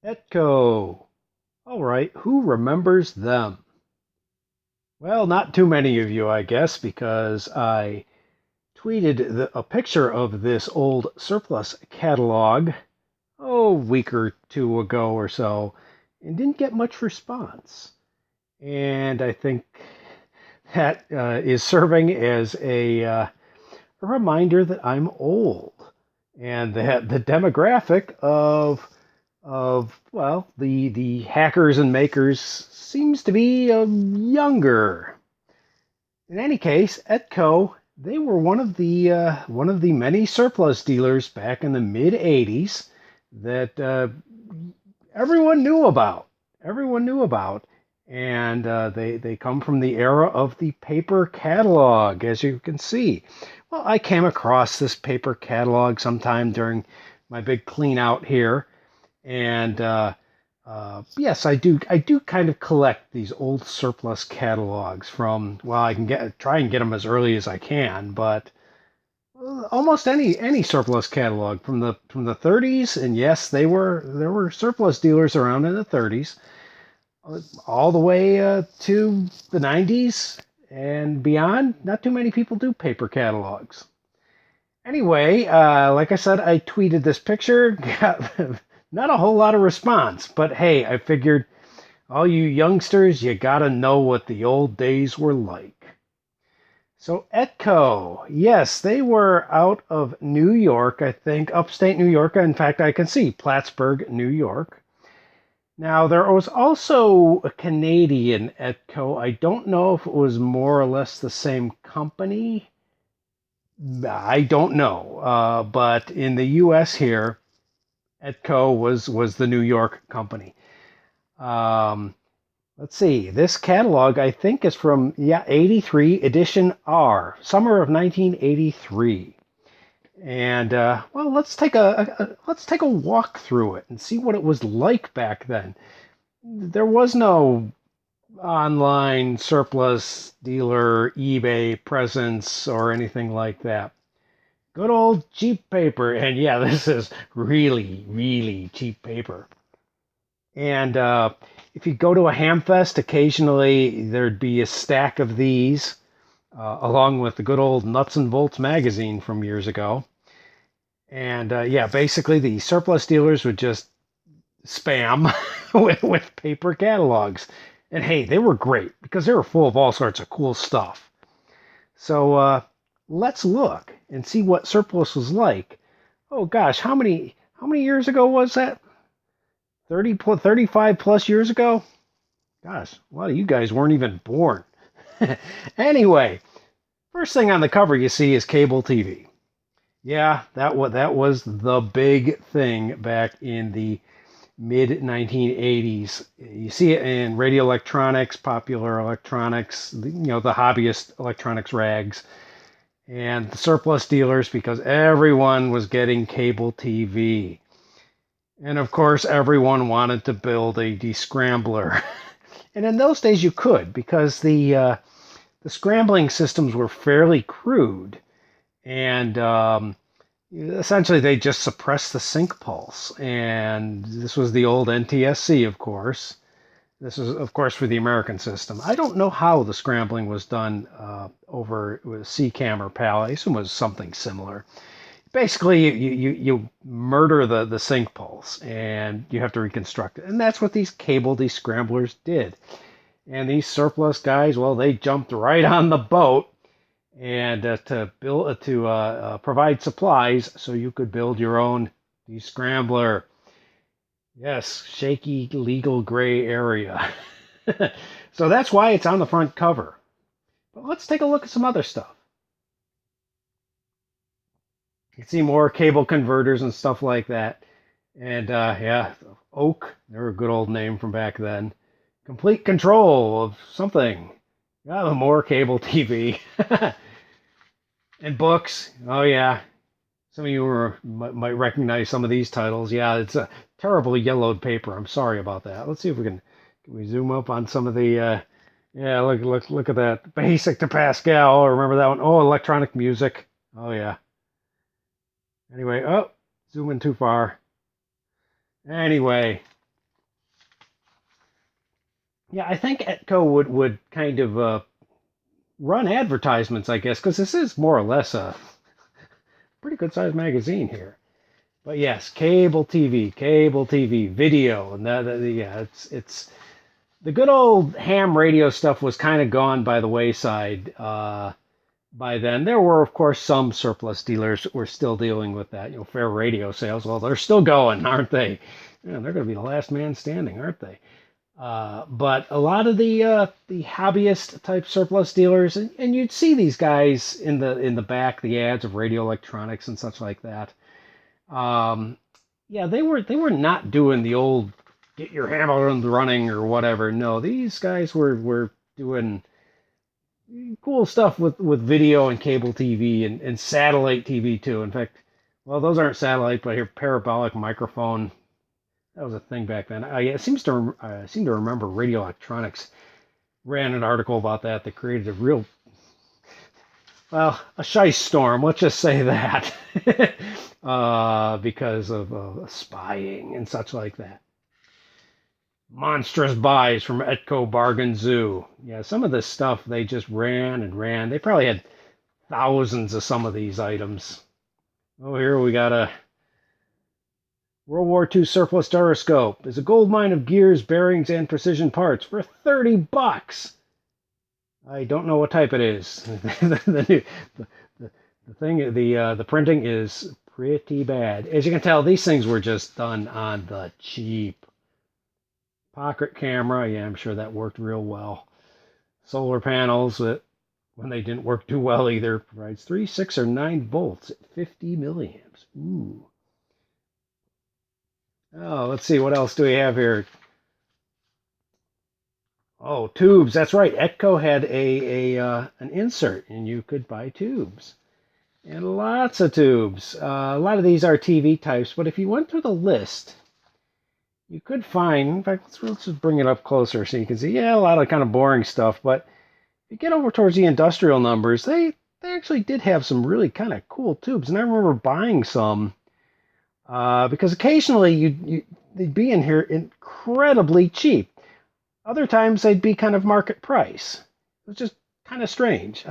ETCO. All right, who remembers them? Well, not too many of you, I guess, because I tweeted a picture of this old surplus catalog a week or two ago or so and didn't get much response. And I think that is serving as a reminder that I'm old and that the demographic of well the hackers and makers seems to be younger. In any case, ETCO, they were one of the many surplus dealers back in the mid '80s that everyone knew about. Everyone knew about, and they come from the era of the paper catalog, as you can see. Well, I came across this paper catalog sometime during my big clean out here, and yes, I do kind of collect these old surplus catalogs from. Well, I can try and get them as early as I can, but almost any surplus catalog from the 30s, and yes, there were surplus dealers around in the 30s, all the way to the 90s and beyond. Not too many people do paper catalogs. Anyway, like I said, I tweeted this picture, got not a whole lot of response, but hey, I figured all you youngsters, you gotta know what the old days were like. So ETCO, yes, they were out of New York, I think, upstate New York. In fact, I can see Plattsburgh, New York. Now, there was also a Canadian ETCO. I don't know if it was more or less the same company. I don't know. But in the U.S. here, ETCO was the New York company. Um, let's see. This catalog, I think, is from '83 edition R, summer of 1983. And well, let's take a walk through it and see what it was like back then. There was no online surplus dealer, eBay presence, or anything like that. Good old cheap paper, and yeah, this is really cheap paper. And if you go to a hamfest, occasionally there'd be a stack of these, along with the good old Nuts and Bolts magazine from years ago. And yeah, basically the surplus dealers would just spam with paper catalogs. And hey, they were great because they were full of all sorts of cool stuff. So let's look and see what surplus was like. Oh gosh, how many years ago was that? 35 plus years ago? Gosh, a lot of you guys weren't even born. Anyway, first thing on the cover you see is cable TV. Yeah, that was the big thing back in the mid 1980s. You see it in radio electronics, popular electronics, the hobbyist electronics rags, and the surplus dealers because everyone was getting cable TV. And of course, everyone wanted to build a descrambler. And in those days, you could because the scrambling systems were fairly crude, and essentially they just suppressed the sync pulse. And this was the old NTSC, of course. This is, of course, for the American system. I don't know how the scrambling was done over with CCAM or PAL. I assume it was something similar. Basically, you murder the sync pulse and you have to reconstruct it. And that's what these cable descramblers did. And these surplus guys, well, they jumped right on the boat and to provide supplies so you could build your own descrambler. Yes, shaky legal gray area. So that's why it's on the front cover. But let's take a look at some other stuff. You can see more cable converters and stuff like that. And yeah, Oak, they're a good old name from back then. Complete control of something. Yeah, more cable TV. And books. Oh, yeah. Some of you might recognize some of these titles. Yeah, it's a terribly yellowed paper. I'm sorry about that. Let's see if can we zoom up on some of the. Yeah, look at that. Basic to Pascal. Remember that one? Oh, electronic music. Oh yeah. Anyway, oh, zooming too far. Anyway, Yeah, I think ETCO would kind of run advertisements, I guess, because this is more or less a pretty good sized magazine here. But yes, cable TV, video, and yeah, it's the good old ham radio stuff was kind of gone by the wayside. By then, there were of course some surplus dealers that were still dealing with that. Fair radio sales. Well, they're still going, aren't they? Yeah, they're going to be the last man standing, aren't they? But a lot of the hobbyist type surplus dealers, and you'd see these guys in the back, the ads of radio electronics and such like that. Um, yeah, they were not doing the old get your hammer running or whatever. No, these guys were doing cool stuff with video and cable TV and satellite TV too. In fact, well, those aren't satellite, but here parabolic microphone. That was a thing back then. I seem to remember Radio Electronics ran an article about that created a real, well, a shice storm. Let's just say that, because of spying and such like that. Monstrous buys from ETCO Bargain Zoo. Yeah, some of this stuff they just ran and ran. They probably had thousands of some of these items. Oh, here we got a World War II surplus gyroscope. Is a gold mine of gears, bearings, and precision parts for $30. I don't know what type it is. the, the thing, the printing is pretty bad. As you can tell, these things were just done on the cheap. Pocket camera, yeah, I'm sure that worked real well. Solar panels that, when they didn't work too well either, provides 3, 6, or 9 volts at 50 milliamps. Ooh. Oh, let's see, what else do we have here? Oh, tubes. That's right. ETCO had an insert, and you could buy tubes, and lots of tubes. A lot of these are TV types, but if you went through the list, you could find. In fact, let's just bring it up closer so you can see. Yeah, a lot of kind of boring stuff, but if you get over towards the industrial numbers, they actually did have some really kind of cool tubes, and I remember buying some because occasionally they'd be in here incredibly cheap. Other times they'd be kind of market price. It was just kind of strange.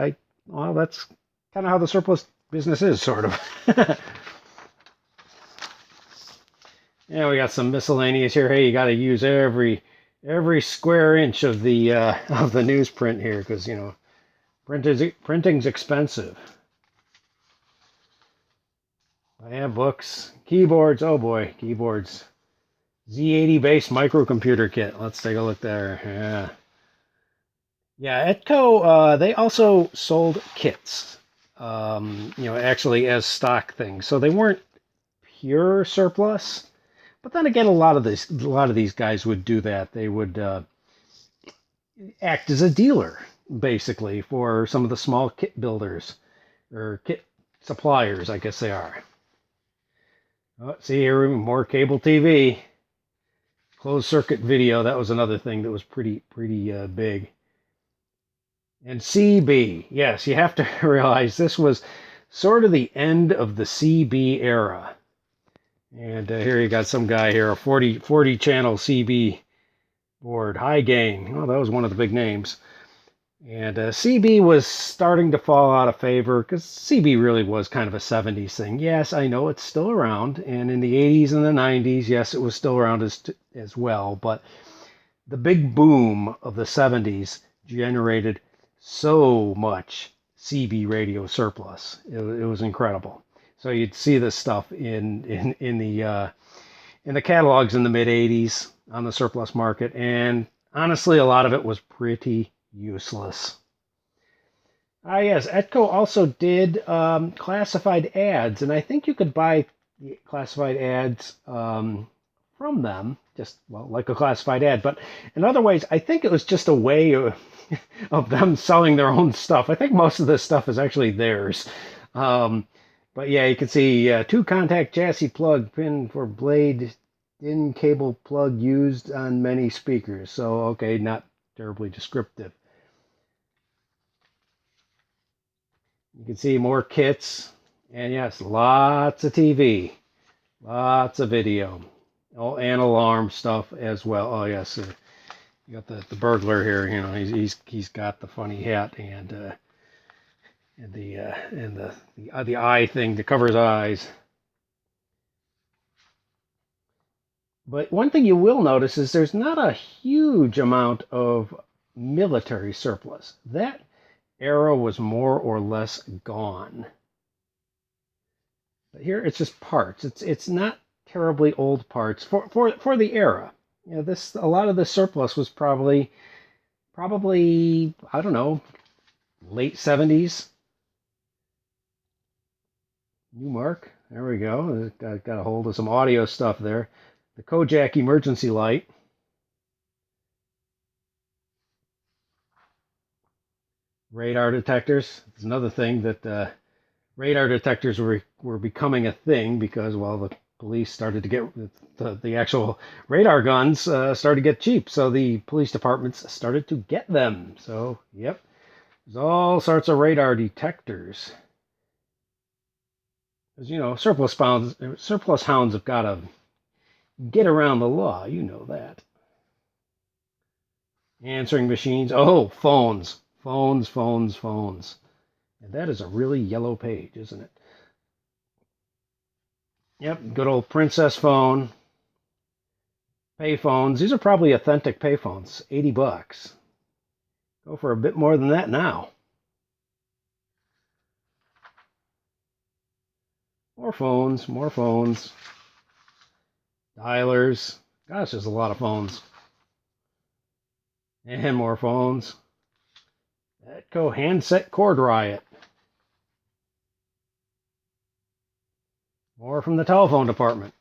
Well, that's kind of how the surplus business is, sort of. Yeah, we got some miscellaneous here. Hey, you got to use every square inch of the newsprint here because printing's expensive. I have books, keyboards. Oh boy, keyboards. Z80 based microcomputer kit. Let's take a look there. Yeah. Yeah, ETCO, they also sold kits, actually as stock things. So they weren't pure surplus. But then again, a lot of these guys would do that. They would act as a dealer, basically, for some of the small kit builders or kit suppliers, I guess they are. Oh, see here, more cable TV. Closed circuit video, that was another thing that was pretty big. And CB, yes, you have to realize this was sort of the end of the CB era. And here you got some guy here, a 40 channel CB board, high gain. Oh, that was one of the big names. And CB was starting to fall out of favor because CB really was kind of a 70s thing. Yes, I know it's still around. And in the 80s and the 90s, yes, it was still around as well. But the big boom of the 70s generated so much CB radio surplus. It was incredible. So you'd see this stuff in the catalogs in the mid 80s on the surplus market, and honestly, a lot of it was pretty useless. Yes, ETCO also did classified ads, and I think you could buy classified ads from them, just like a classified ad. But in other ways, I think it was just a way of them selling their own stuff. I think most of this stuff is actually theirs. But yeah, you can see 2-contact chassis plug pin for blade in cable plug used on many speakers. So, okay, not terribly descriptive. You can see more kits. And yes, lots of TV. Lots of video. Oh, and alarm stuff as well. Oh, yes. You got the burglar here. You know, he's got the funny hat and the eye thing to cover his eyes. But one thing you will notice is there's not a huge amount of military surplus. That era was more or less gone. But here it's just parts. It's not terribly old parts for the era. You know, this a lot of the surplus was probably I don't know, late 70s. New mark. There we go. Got a hold of some audio stuff there. The Kojak emergency light. Radar detectors. It's another thing that radar detectors were becoming a thing because, well, the police started to get the actual radar guns started to get cheap. So the police departments started to get them. So, yep, there's all sorts of radar detectors. As you know, surplus hounds have got to get around the law. You know that. Answering machines. Oh, phones. Phones. And that is a really yellow page, isn't it? Yep, good old princess phone. Payphones. These are probably authentic payphones. $80. Go for a bit more than that now. More phones. Dialers. Gosh, there's a lot of phones. And more phones. ETCO handset cord riot. More from the telephone department.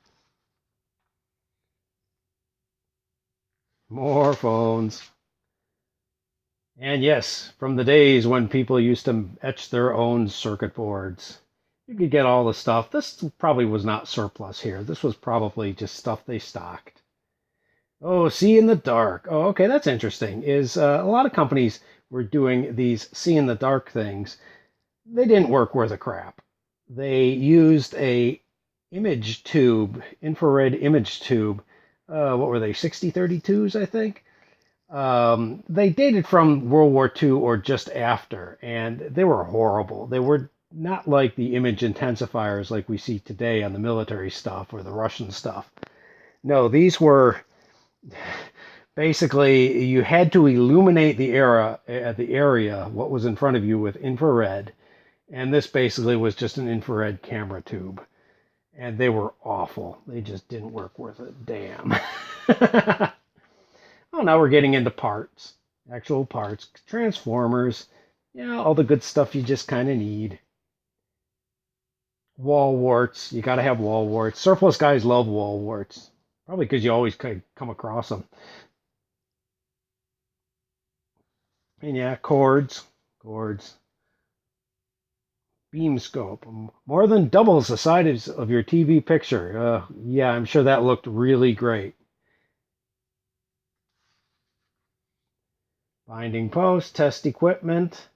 More phones. And yes, from the days when people used to etch their own circuit boards. You could get all the stuff. This probably was not surplus here. This was probably just stuff they stocked. Oh, see in the dark. Oh, okay, that's interesting. Is a lot of companies were doing these see in the dark things. They didn't work worth a crap. They used a image tube, infrared image tube. What were they? 6032s, I think. They dated from World War II or just after, and they were horrible. They were not like the image intensifiers like we see today on the military stuff or the Russian stuff. No, these were basically you had to illuminate the area, what was in front of you with infrared, and this basically was just an infrared camera tube. And they were awful. They just didn't work worth a damn. Oh, now we're getting into parts. Actual parts. Transformers. Yeah, all the good stuff you just kind of need. Wall warts. You got to have wall warts. Surplus guys love wall warts. Probably because you always come across them. And yeah, cords. Beam scope. More than doubles the size of your TV picture. Yeah, I'm sure that looked really great. Binding post, test equipment.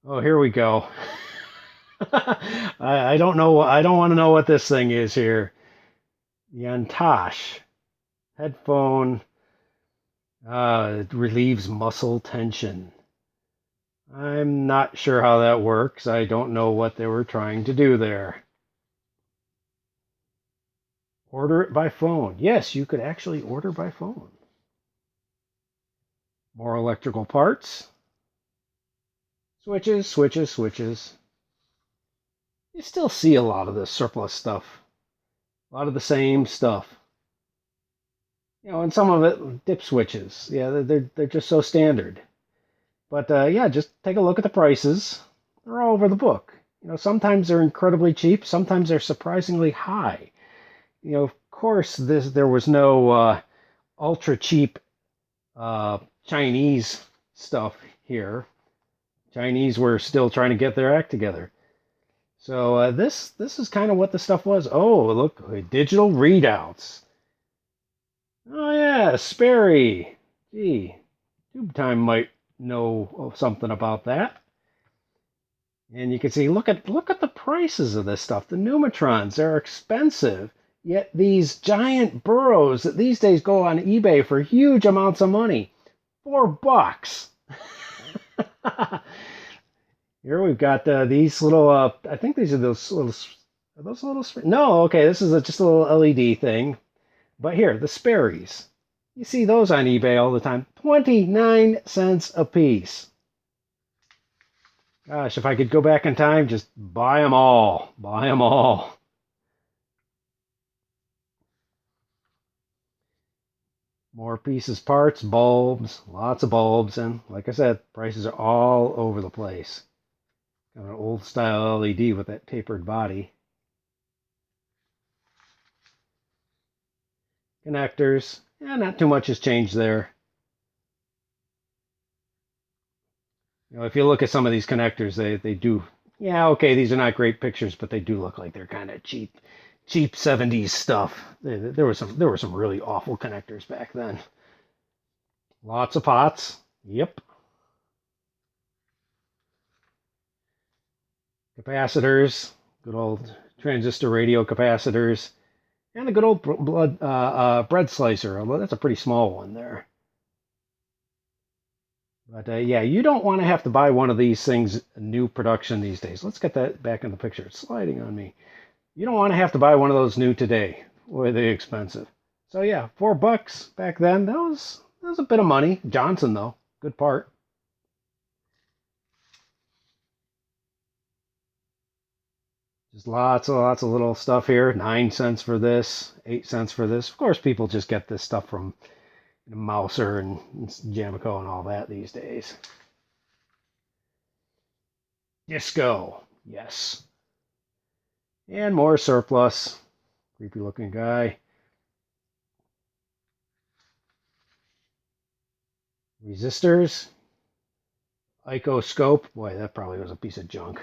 Oh, here we go. I don't know. I don't want to know what this thing is here. The Untosh headphone it relieves muscle tension. I'm not sure how that works. I don't know what they were trying to do there. Order it by phone. Yes, you could actually order by phone. More electrical parts. Switches. You still see a lot of this surplus stuff. A lot of the same stuff. You know, and some of it dip switches. Yeah, they're just so standard. But yeah, just take a look at the prices. They're all over the book. You know, sometimes they're incredibly cheap. Sometimes they're surprisingly high. You know, of course, there was no ultra cheap Chinese stuff here. Chinese were still trying to get their act together. So this is kind of what the stuff was. Oh, look, digital readouts. Oh yeah, Sperry. Gee, Tube Time might know something about that. And you can see, look at the prices of this stuff. The Numatrons, they're expensive. Yet these giant burros that these days go on eBay for huge amounts of money, $4. Here we've got these little. I think these are those little. Are those little? No, okay. This is just a little LED thing. But here, the Sperry's. You see those on eBay all the time. 29 cents a piece. Gosh, if I could go back in time, just buy them all. Buy them all. More pieces, parts, bulbs, lots of bulbs, and like I said, prices are all over the place. Got an old style LED with that tapered body. Connectors, yeah, not too much has changed there. You know, if you look at some of these connectors, they do, yeah, okay, these are not great pictures, but they do look like they're kind of cheap 70s stuff. There were some really awful connectors back then. Lots of pots. Yep. Capacitors, good old transistor radio capacitors, and a good old bread slicer, although that's a pretty small one there. But yeah, you don't want to have to buy one of these things new production these days. Let's get that back in the picture. It's sliding on me. You don't want to have to buy one of those new today. Boy, they're expensive. So yeah, $4 back then. That was a bit of money. Johnson though, good part. Just lots of little stuff here. 9 cents for this, 8 cents for this. Of course, people just get this stuff from Mouser and Jamico and all that these days. Disco, yes. And more surplus. Creepy looking guy. Resistors. ETCO scope. Boy, that probably was a piece of junk.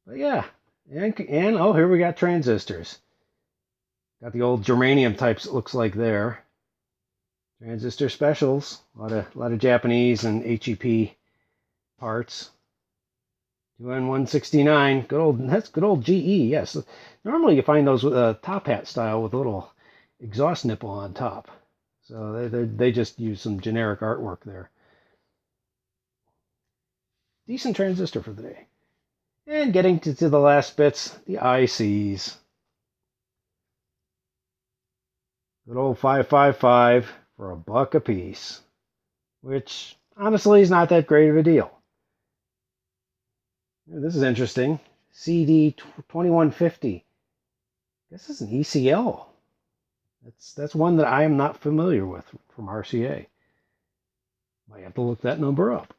But yeah. And oh, here we got transistors. Got the old germanium types, it looks like there. Transistor specials. A lot of Japanese and HEP parts. 2N169. That's good old GE, yes. Normally you find those with a top hat style with a little exhaust nipple on top. So they just use some generic artwork there. Decent transistor for the day. And getting to the last bits, the ICs. Good old 555 for $1 a piece, which honestly is not that great of a deal. This is interesting. CD 2150. This is an ECL. That's one that I am not familiar with from RCA. Might have to look that number up.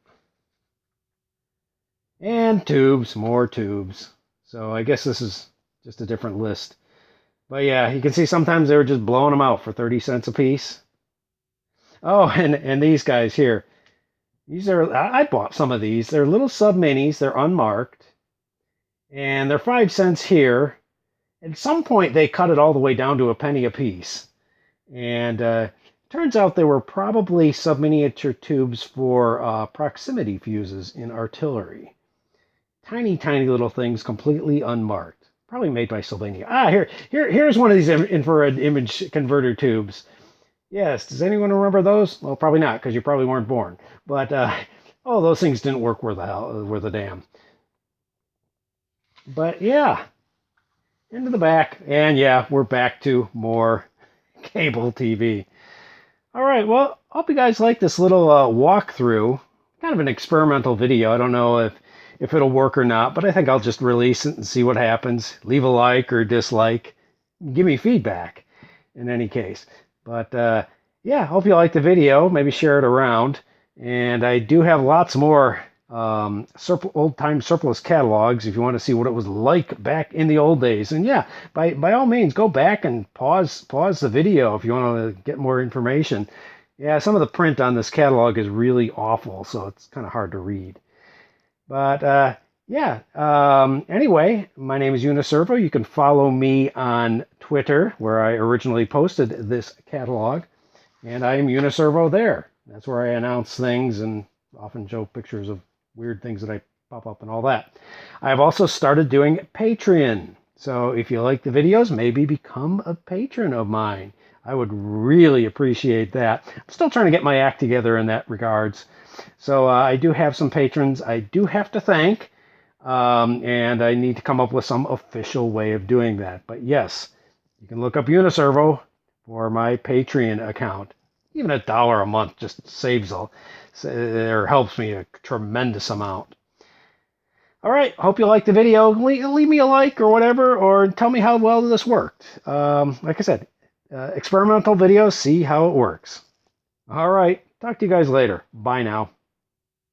And tubes, more tubes. So I guess this is just a different list. But yeah, you can see sometimes they were just blowing them out for 30 cents a piece. Oh, and these guys here. These are, I bought some of these. They're little sub minis. They're unmarked. And they're 5 cents here. At some point, they cut it all the way down to a penny a piece. And turns out they were probably sub-miniature tubes for proximity fuses in artillery. Tiny, tiny little things, completely unmarked. Probably made by Sylvania. Here's one of these infrared image converter tubes. Yes, does anyone remember those? Well, probably not, because you probably weren't born. But, oh, those things didn't work worth a damn. But, yeah. Into the back. And, yeah, we're back to more cable TV. All right, well, I hope you guys like this little walkthrough. Kind of an experimental video. I don't know if it'll work or not, but I think I'll just release it and see what happens. Leave a like or dislike. Give me feedback in any case. But yeah, hope you like the video. Maybe share it around. And I do have lots more old-time surplus catalogs if you want to see what it was like back in the old days. And yeah, by all means, go back and pause the video if you want to get more information. Yeah, some of the print on this catalog is really awful, so it's kind of hard to read. But yeah, anyway, my name is Uniservo. You can follow me on Twitter, where I originally posted this catalog, and I am Uniservo there. That's where I announce things and often show pictures of weird things that I pop up and all that. I have also started doing Patreon. So if you like the videos, maybe become a patron of mine. I would really appreciate that. I'm still trying to get my act together in that regards. So I do have some patrons I do have to thank, and I need to come up with some official way of doing that. But yes, you can look up Uniservo for my Patreon account. Even $1 a month just saves or helps me a tremendous amount. All right, hope you liked the video. Leave me a like or whatever, or tell me how well this worked. Like I said, experimental videos, see how it works. All right, talk to you guys later. Bye now.